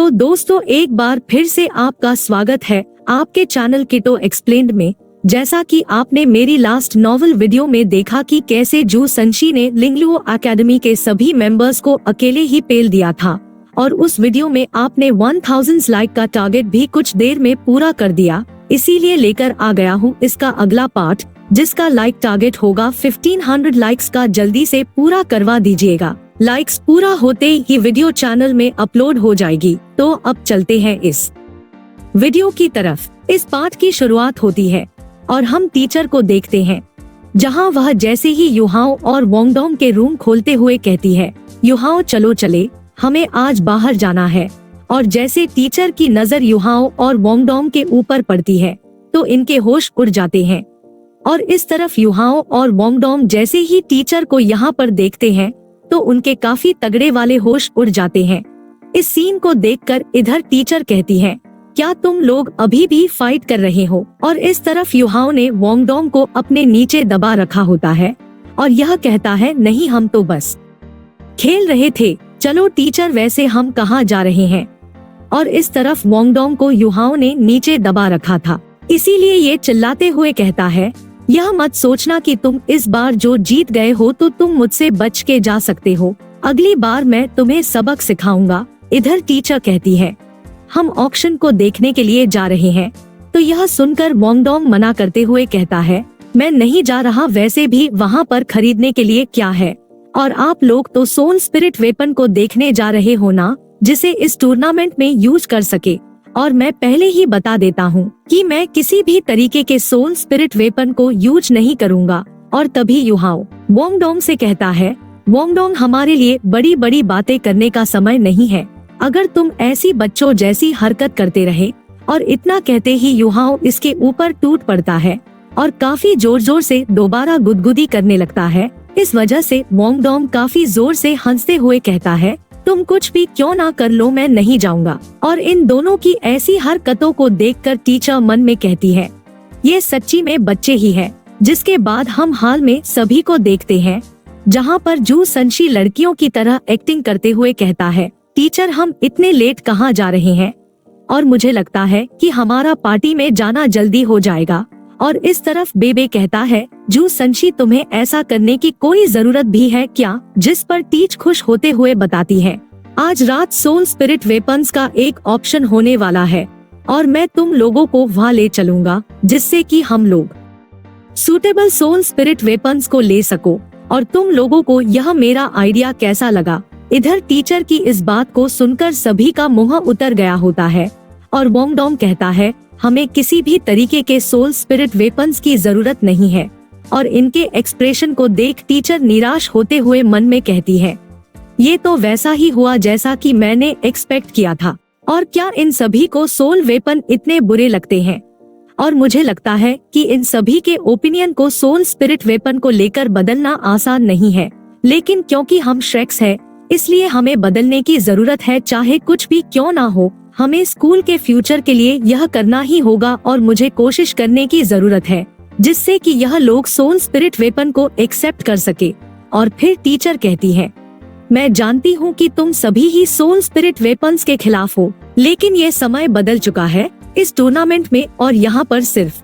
तो दोस्तों, एक बार फिर से आपका स्वागत है आपके चैनल किटो एक्सप्लेन्ड में। जैसा कि आपने मेरी लास्ट नॉवल वीडियो में देखा कि कैसे जू संशी ने लिंगलुओ एकेडमी के सभी मेंबर्स को अकेले ही पेल दिया था, और उस वीडियो में आपने 1000 लाइक का टारगेट भी कुछ देर में पूरा कर दिया। इसीलिए लेकर आ गया हूँ इसका अगला पार्ट, जिसका लाइक टारगेट होगा 1500 लाइक्स का। जल्दी से पूरा करवा दीजिएगा। लाइक्स पूरा होते ही वीडियो चैनल में अपलोड हो जाएगी। तो अब चलते हैं इस वीडियो की तरफ। इस पार्ट की शुरुआत होती है और हम टीचर को देखते हैं, जहां वह जैसे ही युहाओ और वोंगडोंग के रूम खोलते हुए कहती है, युहाओ चलो चले, हमें आज बाहर जाना है। और जैसे टीचर की नजर युहाओ और वोंगडोंग के ऊपर पड़ती है तो इनके होश उड़ जाते हैं। और इस तरफ युहाओ और वोंगडोंग जैसे ही टीचर को यहाँ पर देखते हैं तो उनके काफी तगड़े वाले होश उड़ जाते हैं। इस सीन को देखकर इधर टीचर कहती है, क्या तुम लोग अभी भी फाइट कर रहे हो? और इस तरफ युहाओ ने वोंगडोंग को अपने नीचे दबा रखा होता है और यह कहता है, नहीं हम तो बस खेल रहे थे, चलो टीचर वैसे हम कहाँ जा रहे हैं। और इस तरफ वोंगडोंग को युहाओ ने नीचे दबा रखा था, इसीलिए ये चिल्लाते हुए कहता है, यह मत सोचना कि तुम इस बार जो जीत गए हो तो तुम मुझसे बच के जा सकते हो, अगली बार मैं तुम्हें सबक सिखाऊंगा। इधर टीचर कहती है, हम ऑक्शन को देखने के लिए जा रहे हैं। तो यह सुनकर वोंगडोंग मना करते हुए कहता है, मैं नहीं जा रहा, वैसे भी वहाँ पर खरीदने के लिए क्या है, और आप लोग तो सोल स्पिरिट वेपन को देखने जा रहे हो ना, जिसे इस टूर्नामेंट में यूज कर सके। और मैं पहले ही बता देता हूँ कि मैं किसी भी तरीके के सोल स्पिरिट वेपन को यूज नहीं करूँगा। और तभी युहाओ वोंगडोंग से कहता है, वोंगडोंग हमारे लिए बड़ी बड़ी बातें करने का समय नहीं है, अगर तुम ऐसी बच्चों जैसी हरकत करते रहे। और इतना कहते ही युहाओ इसके ऊपर टूट पड़ता है और काफी जोर जोर से दोबारा गुदगुदी करने लगता है। इस वजह से वोंगडोंग काफी जोर से हंसते हुए कहता है, तुम कुछ भी क्यों ना कर लो, मैं नहीं जाऊंगा। और इन दोनों की ऐसी हरकतों को देखकर टीचर मन में कहती है, ये सच्ची में बच्चे ही है। जिसके बाद हम हाल में सभी को देखते हैं, जहाँ पर जू संशी लड़कियों की तरह एक्टिंग करते हुए कहता है, टीचर हम इतने लेट कहाँ जा रहे हैं, और मुझे लगता है कि हमारा पार्टी में जाना जल्दी हो जाएगा। और इस तरफ बेबे कहता है, जू संशी तुम्हें ऐसा करने की कोई जरूरत भी है क्या? जिस पर टीच खुश होते हुए बताती है, आज रात सोल स्पिरिट वेपन्स का एक ऑप्शन होने वाला है और मैं तुम लोगों को वहाँ ले चलूंगा, जिससे कि हम लोग सूटेबल सोल स्पिरिट वेपन्स को ले सको। और तुम लोगों को यह मेरा आइडिया कैसा लगा? इधर टीचर की इस बात को सुनकर सभी का मुंह उतर गया होता है और वोंगडोंग कहता है, हमें किसी भी तरीके के सोल स्पिरिट वेपन्स की जरूरत नहीं है। और इनके एक्सप्रेशन को देख टीचर निराश होते हुए मन में कहती है, ये तो वैसा ही हुआ जैसा कि मैंने एक्सपेक्ट किया था। और क्या इन सभी को सोल वेपन इतने बुरे लगते हैं? और मुझे लगता है कि इन सभी के ओपिनियन को सोल स्पिरिट वेपन को लेकर बदलना आसान नहीं है, लेकिन क्योंकि हम श्रेक्स है इसलिए हमें बदलने की जरूरत है। चाहे कुछ भी क्यों ना हो, हमें स्कूल के फ्यूचर के लिए यह करना ही होगा और मुझे कोशिश करने की जरूरत है, जिससे कि यह लोग सोल स्पिरिट वेपन को एक्सेप्ट कर सके। और फिर टीचर कहती है, मैं जानती हूँ कि तुम सभी ही सोल स्पिरिट वेपन्स के खिलाफ हो, लेकिन ये समय बदल चुका है इस टूर्नामेंट में, और यहाँ पर सिर्फ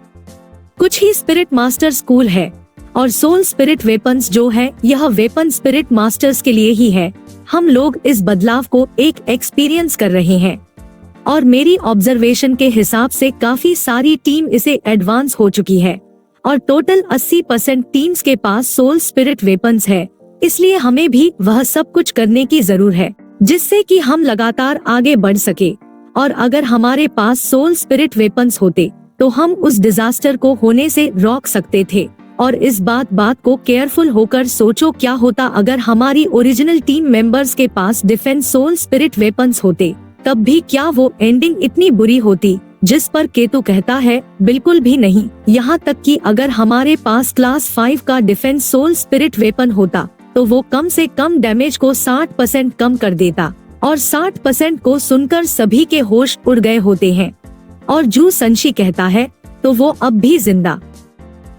कुछ ही स्पिरिट मास्टर स्कूल है और सोल स्पिरिट वेपन्स जो है यह वेपन स्पिरिट मास्टर्स के लिए ही है। हम लोग इस बदलाव को एक एक्सपीरियंस कर रहे हैं और मेरी ऑब्जर्वेशन के हिसाब से काफी सारी टीम इसे एडवांस हो चुकी है और टोटल 80% टीम्स के पास सोल स्पिरिट वेपन्स है। इसलिए हमें भी वह सब कुछ करने की जरूरत है जिससे कि हम लगातार आगे बढ़ सके। और अगर हमारे पास सोल स्पिरिट वेपन्स होते तो हम उस डिजास्टर को होने से रोक सकते थे। और इस बात को केयरफुल होकर सोचो, क्या होता अगर हमारी ओरिजिनल टीम मेंबर्स के पास डिफेंस सोल स्पिरिट वेपन्स होते? तब भी क्या वो एंडिंग इतनी बुरी होती? जिस पर केतु कहता है, बिल्कुल भी नहीं। यहाँ तक कि अगर हमारे पास क्लास 5 का डिफेंस सोल स्पिरिट वेपन होता तो वो कम से कम डैमेज को 60% कम कर देता। और 60% को सुनकर सभी के होश उड़ गए होते हैं। और जू संशी कहता है, तो वो अब भी जिंदा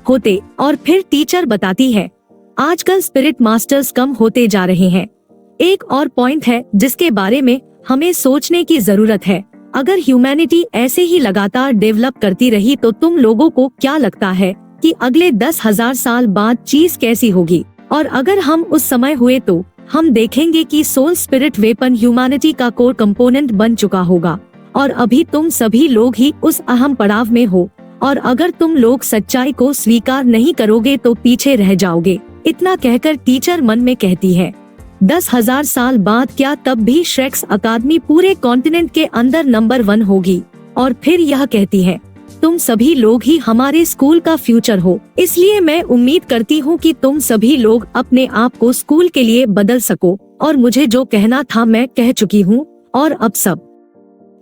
होते। और फिर टीचर बताती है, आजकल स्पिरिट मास्टर्स कम होते जा रहे हैं। एक और पॉइंट है जिसके बारे में हमें सोचने की जरूरत है। अगर ह्यूमैनिटी ऐसे ही लगातार डेवलप करती रही तो तुम लोगों को क्या लगता है कि अगले 10,000 साल बाद चीज कैसी होगी? और अगर हम उस समय हुए तो हम देखेंगे कि सोल स्पिरिट वेपन ह्यूमैनिटी का कोर कंपोनेंट बन चुका होगा। और अभी तुम सभी लोग ही उस अहम पड़ाव में हो, और अगर तुम लोग सच्चाई को स्वीकार नहीं करोगे तो पीछे रह जाओगे। इतना कहकर टीचर मन में कहती है, 10,000 साल बाद क्या तब भी श्रेक्स अकादमी पूरे कॉन्टिनेंट के अंदर नंबर 1 होगी? और फिर यह कहती है, तुम सभी लोग ही हमारे स्कूल का फ्यूचर हो, इसलिए मैं उम्मीद करती हूँ कि तुम सभी लोग अपने आप को स्कूल के लिए बदल सको। और मुझे जो कहना था मैं कह चुकी हूँ, और अब सब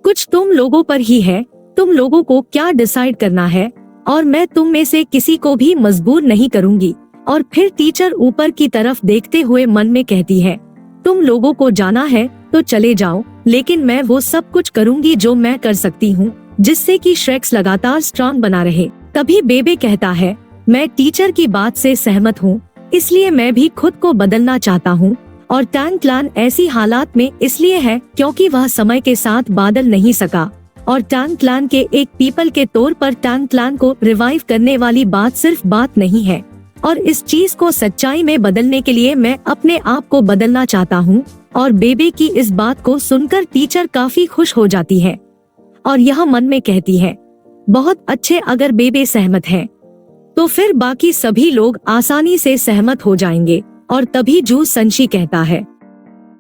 कुछ तुम लोगों पर ही है। तुम लोगों को क्या डिसाइड करना है, और मैं तुम में से किसी को भी मजबूर नहीं करूँगी। और फिर टीचर ऊपर की तरफ देखते हुए मन में कहती है, तुम लोगों को जाना है तो चले जाओ, लेकिन मैं वो सब कुछ करूँगी जो मैं कर सकती हूँ, जिससे कि श्रेक्स लगातार स्ट्रांग बना रहे। तभी बेबे कहता है, मैं टीचर की बात से सहमत हूँ, इसलिए मैं भी खुद को बदलना चाहता हूँ। और टैंक क्लैन ऐसी हालात में इसलिए है क्योंकि वह समय के साथ बदल नहीं सका। और टैंक क्लैन के एक पीपल के तौर पर टैंक क्लैन को रिवाइव करने वाली बात सिर्फ बात नहीं है, और इस चीज को सच्चाई में बदलने के लिए मैं अपने आप को बदलना चाहता हूँ। और बेबे की इस बात को सुनकर टीचर काफी खुश हो जाती है, और यह मन में कहती है, बहुत अच्छे, अगर बेबे सहमत है तो फिर बाकी सभी लोग आसानी से सहमत हो जाएंगे। और तभी जू संशी कहता है,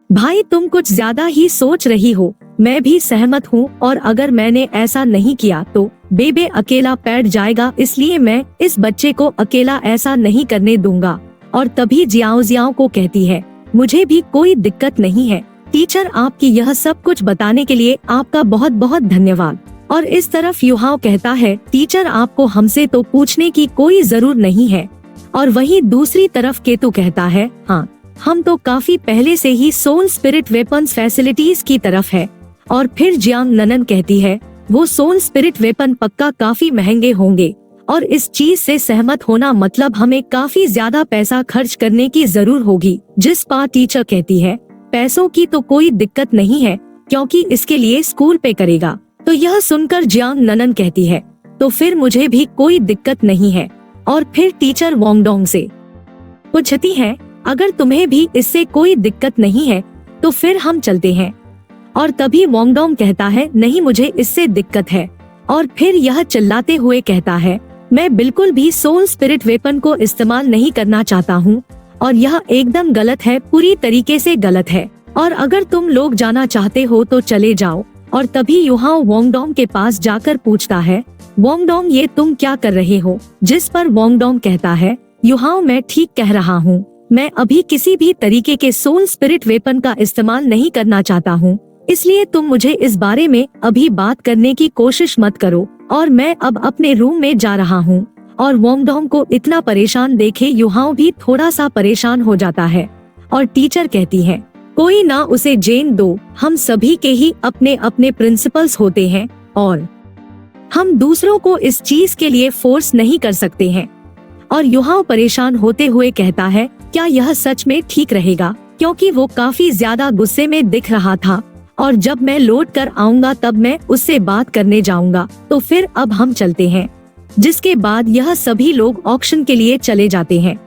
भाई तुम कुछ ज्यादा ही सोच रही हो, मैं भी सहमत हूँ, और अगर मैंने ऐसा नहीं किया तो बेबे अकेला बैठ जाएगा, इसलिए मैं इस बच्चे को अकेला ऐसा नहीं करने दूंगा। और तभी जियाओ जियाओ को कहती है, मुझे भी कोई दिक्कत नहीं है टीचर, आपकी यह सब कुछ बताने के लिए आपका बहुत बहुत धन्यवाद। और इस तरफ युहाओ कहता है, टीचर आपको हमसे तो पूछने की कोई जरूरत नहीं है। और वहीं दूसरी तरफ केतु कहता है, हाँ हम तो काफी पहले से ही सोल स्पिरिट वेपन्स फैसिलिटीज की तरफ है। और फिर जियांग ननन कहती है, वो सोल स्पिरिट वेपन पक्का काफी महंगे होंगे, और इस चीज से सहमत होना मतलब हमें काफी ज्यादा पैसा खर्च करने की जरूर होगी। जिस पर टीचर कहती है, पैसों की तो कोई दिक्कत नहीं है क्योंकि इसके लिए स्कूल पे करेगा। तो यह सुनकर जियांग ननन कहती है, तो फिर मुझे भी कोई दिक्कत नहीं है। और फिर टीचर वोंगडोंग से पूछती है, अगर तुम्हें भी इससे कोई दिक्कत नहीं है तो फिर हम चलते हैं। और तभी वोंगडोंग कहता है, नहीं मुझे इससे दिक्कत है। और फिर यह चिल्लाते हुए कहता है, मैं बिल्कुल भी सोल स्पिरिट वेपन को इस्तेमाल नहीं करना चाहता हूँ, और यह एकदम गलत है, पूरी तरीके से गलत है। और अगर तुम लोग जाना चाहते हो तो चले जाओ। और तभी युहाओ वोंगडोंग के पास जाकर पूछता है, वोंगडोंग ये तुम क्या कर रहे हो? जिस पर वोंगडोंग कहता है, युहाओ मैं ठीक कह रहा हूँ, मैं अभी किसी भी तरीके के सोल स्पिरिट वेपन का इस्तेमाल नहीं करना चाहता हूँ, इसलिए तुम मुझे इस बारे में अभी बात करने की कोशिश मत करो। और मैं अब अपने रूम में जा रहा हूँ। और वोंगडोंग को इतना परेशान देखे युहाओ भी थोड़ा सा परेशान हो जाता है। और टीचर कहती है, कोई ना, उसे जेन दो, हम सभी के ही अपने अपने प्रिंसिपल्स होते हैं, और हम दूसरों को इस चीज के लिए फोर्स नहीं कर सकते हैं। और युहाओ परेशान होते हुए कहता है, क्या यह सच में ठीक रहेगा? क्योंकि वो काफी ज्यादा गुस्से में दिख रहा था, और जब मैं लौट कर आऊंगा तब मैं उससे बात करने जाऊंगा। तो फिर अब हम चलते हैं। जिसके बाद यह सभी लोग ऑक्शन के लिए चले जाते हैं।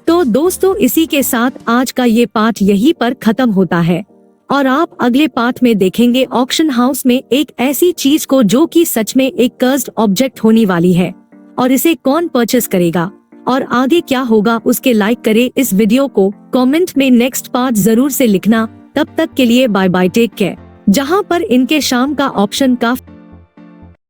तो दोस्तों, इसी के साथ आज का ये पार्ट यहीं पर खत्म होता है, और आप अगले पार्ट में देखेंगे ऑक्शन हाउस में एक ऐसी चीज को जो कि सच में एक कर्स्ड ऑब्जेक्ट होने वाली है, और इसे कौन परचेस करेगा और आगे क्या होगा उसके लाइक करें इस वीडियो को, कमेंट में नेक्स्ट पार्ट जरूर से लिखना। तब तक के लिए बाय बाय, टेक केयर। जहां पर इनके शाम का ऑप्शन का